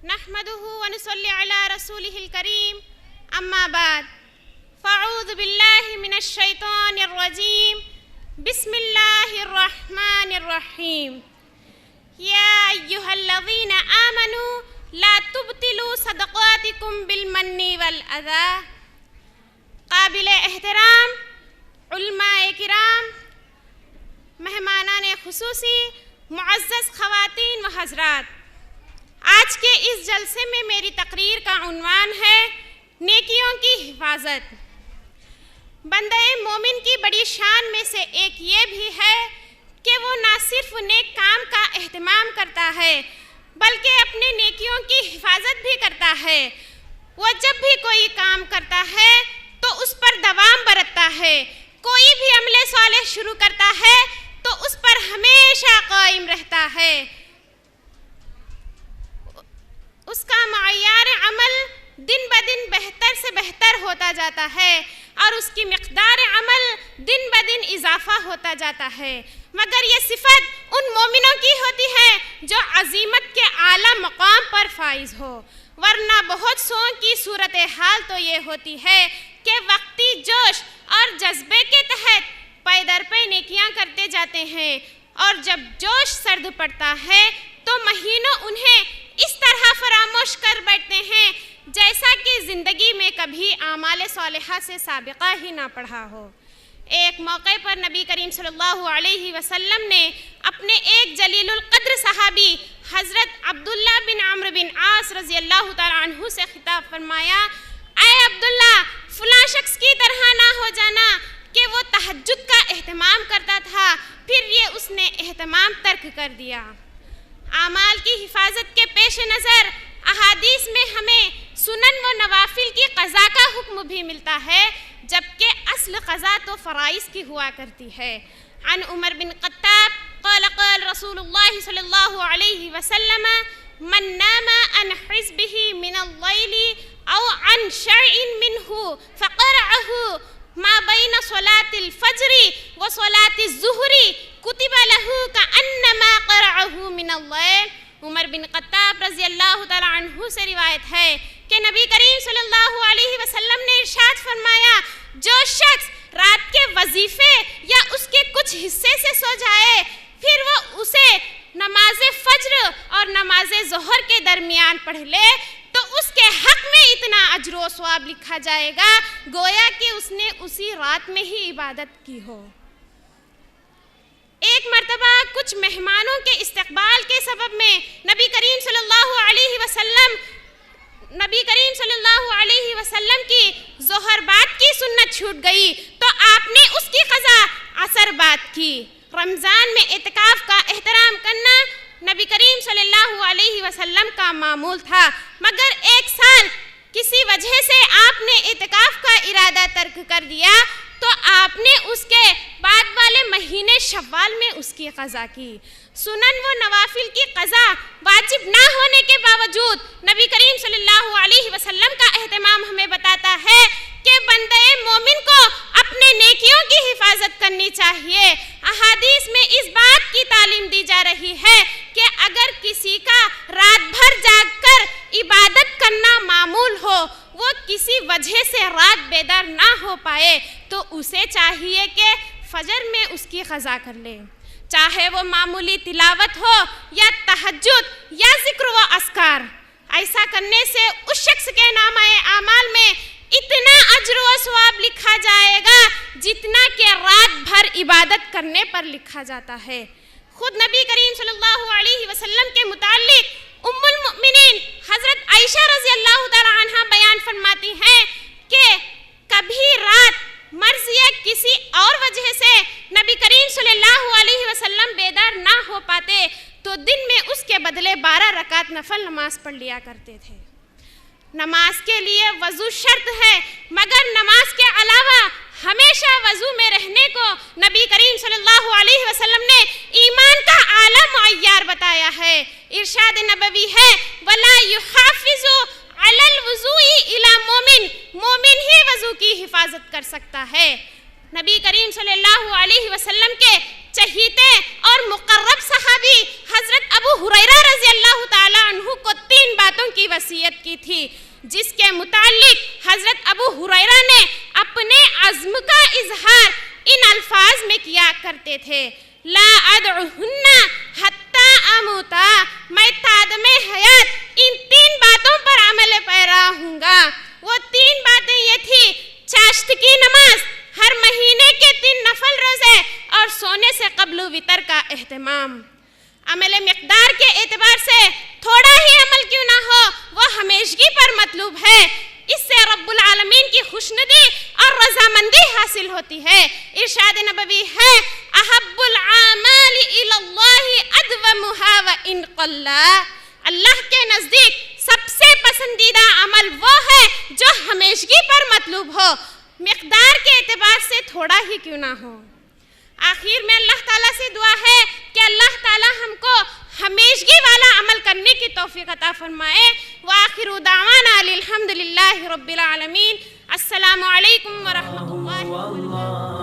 نحمده ونصلي على رسوله الكريم اما بعد فاعوذ بالله من الشيطان الرجيم بسم الله الرحمن الرحيم يا ايها الذين آمنوا لا تبطلوا صدقاتكم بالمن والاذى. قابل احترام علماء کرام، مہمانان خصوصی، معزز خواتین و حضرات، آج کے اس جلسے میں میری تقریر کا عنوان ہے نیکیوں کی حفاظت. بندہ مومن کی بڑی شان میں سے ایک یہ بھی ہے کہ وہ نہ صرف نیک کام کا اہتمام کرتا ہے بلکہ اپنے نیکیوں کی حفاظت بھی کرتا ہے. وہ جب بھی کوئی کام کرتا ہے تو اس پر دوام برتتا ہے، کوئی بھی عمل صالح شروع کرتا ہے تو اس پر ہمیشہ قائم رہتا ہے. اس کا معیار عمل دن بدن بہتر سے بہتر ہوتا جاتا ہے اور اس کی مقدار عمل دن بدن اضافہ ہوتا جاتا ہے. مگر یہ صفت ان مومنوں کی ہوتی ہے جو عظیمت کے اعلیٰ مقام پر فائز ہو، ورنہ بہت سو کی صورتحال تو یہ ہوتی ہے کہ وقتی جوش اور جذبے کے تحت پے در پے نیکیاں کرتے جاتے ہیں، اور جب جوش سرد پڑتا ہے تو مہینوں انہیں اس طرح فراموش کر بیٹھتے ہیں جیسا کہ زندگی میں کبھی اعمال صالحہ سے سابقہ ہی نہ پڑھا ہو. ایک موقع پر نبی کریم صلی اللہ علیہ وسلم نے اپنے ایک جلیل القدر صحابی حضرت عبداللہ بن عمرو بن عاص رضی اللہ تعالیٰ عنہ سے خطاب فرمایا، اے عبداللہ، فلاں شخص کی طرح نہ ہو جانا کہ وہ تہجد کا اہتمام کرتا تھا، پھر یہ اس نے اہتمام ترک کر دیا. اعمال کی حفاظت کے پیش نظر احادیث میں ہمیں سنن و نوافل کی قضا کا حکم بھی ملتا ہے، جبکہ اصل قضا تو فرائض کی ہوا کرتی ہے. عن عمر بن خطاب قال قال رسول اللہ صلی اللہ علیہ وسلم من نام عن حزبه من اللیل او عن شرع منه فقرعه ما بین صلاة الفجر و صلاة الظہر کتب له کأنما قرعه من اللیل. عمر بن خطاب رضی اللہ تعالیٰ عنہ سے روایت ہے کہ نبی کریم صلی اللہ علیہ وسلم نے ارشاد فرمایا، جو شخص رات کے وظیفے یا اس کے کچھ حصے سے سو جائے پھر وہ اسے نماز فجر اور نماز ظہر کے درمیان پڑھ لے تو اس کے حق میں اتنا اجر و ثواب لکھا جائے گا گویا کہ اس نے اسی رات میں ہی عبادت کی ہو. ایک مرتبہ کچھ مہمانوں کے استقبال کے سبب میں نبی کریم صلی اللہ علیہ وسلم کی ظہر بعد کی سنت چھوٹ گئی تو آپ نے اس کی قضا عصر بعد کی. رمضان میں اعتکاف کا احترام کرنا نبی کریم صلی اللہ علیہ وسلم کا معمول تھا، مگر ایک سال کسی وجہ سے آپ نے اعتکاف کا ارادہ ترک کر دیا تو آپ نے اس کے بعد والے مہینے شوال میں اس کی قضا کی. سنن و نوافل کی قضا واجب نہ ہونے کے باوجود نبی کریم صلی اللہ علیہ وسلم کا اہتمام ہمیں بتاتا ہے کہ بندے مومن کو اپنے نیکیوں کی حفاظت کرنی چاہیے. احادیث میں اس بات کی تعلیم دی جا رہی ہے کہ اگر کسی کا رات بھر جاگ کر عبادت کرنا معمول ہو، وہ کسی وجہ سے رات بیدار نہ ہو پائے تو اسے چاہیے کہ فجر میں اس کی قضا کر لے، چاہے وہ معمولی تلاوت ہو یا تہجد یا ذکر و اذکار. ایسا کرنے سے اس شخص کے نامہ اعمال میں اتنا اجر و ثواب لکھا جائے گا جتنا کہ رات بھر عبادت کرنے پر لکھا جاتا ہے. خود نبی کریم صلی اللہ علیہ وسلم کے متعلق ام المؤمنین حضرت عائشہ رضی اللہ تعالی عنہا بیان فرماتی ہیں کہ کبھی رات مرض یا کسی اور وجہ سے نبی کریم صلی اللہ علیہ وسلم بیدار نہ ہو پاتے تو دن میں اس کے بدلے 12 رکعت نفل نماز پڑھ لیا کرتے تھے۔ نماز کے لیے وضو شرط ہے، مگر نماز کے علاوہ ہمیشہ وضو میں رہنے کو نبی کریم صلی اللہ علیہ وسلم نے ایمان کا اعلیٰ معیار بتایا ہے۔ ارشاد نبوی ہے وَلَا يُحَافِظُ عَلَى الْوُضُوءِ إِلَى مُؤْمِن، مومن ہی وضو کی حفاظت کر سکتا ہے۔ نبی کریم صلی اللہ علیہ وسلم کے چہیتے اور مقرب صحابی حضرت ابو ہریرہ رضی اللہ تعالی عنہ کو 3 باتوں کی وصیت کی تھی، جس کے متعلق حضرت ابو ہریرہ نے اپنے عزم کا اظہار ان الفاظ میں کیا کرتے تھے، لا ادعوہن حتی اموتا، میں تادم حیات ان 3 باتوں پر عمل پیرا ہوں گا۔ وہ 3 باتیں یہ تھی: چاشت کی نماز، ہر مہینے کے 3 نفل روزے اور سونے سے قبل وتر کا اہتمام۔ عمل مقدار کے اعتبار سے تھوڑا ہی عمل کیوں نہ ہو، وہ ہمیشگی پر مطلوب ہے، اس سے رب العالمین کی خوشنودی اور رضامندی حاصل ہوتی ہے۔ ارشاد نبوی ہے احب الاعمال الی اللہ ادومھا وان قل، اللہ کے نزدیک سب سے پسندیدہ عمل وہ ہے جو ہمیشگی پر مطلوب ہو، مقدار کے اعتبار سے تھوڑا ہی کیوں نہ ہو۔ آخر میں اللہ تعالیٰ سے دعا ہے کہ اللہ تعالیٰ ہم کو ہمیشگی والا عمل کرنے کی توفیق عطا فرمائے۔ وآخر دعوانا الحمدللہ رب العالمین۔ السلام علیکم ورحمۃ اللہ وبرکاتہ۔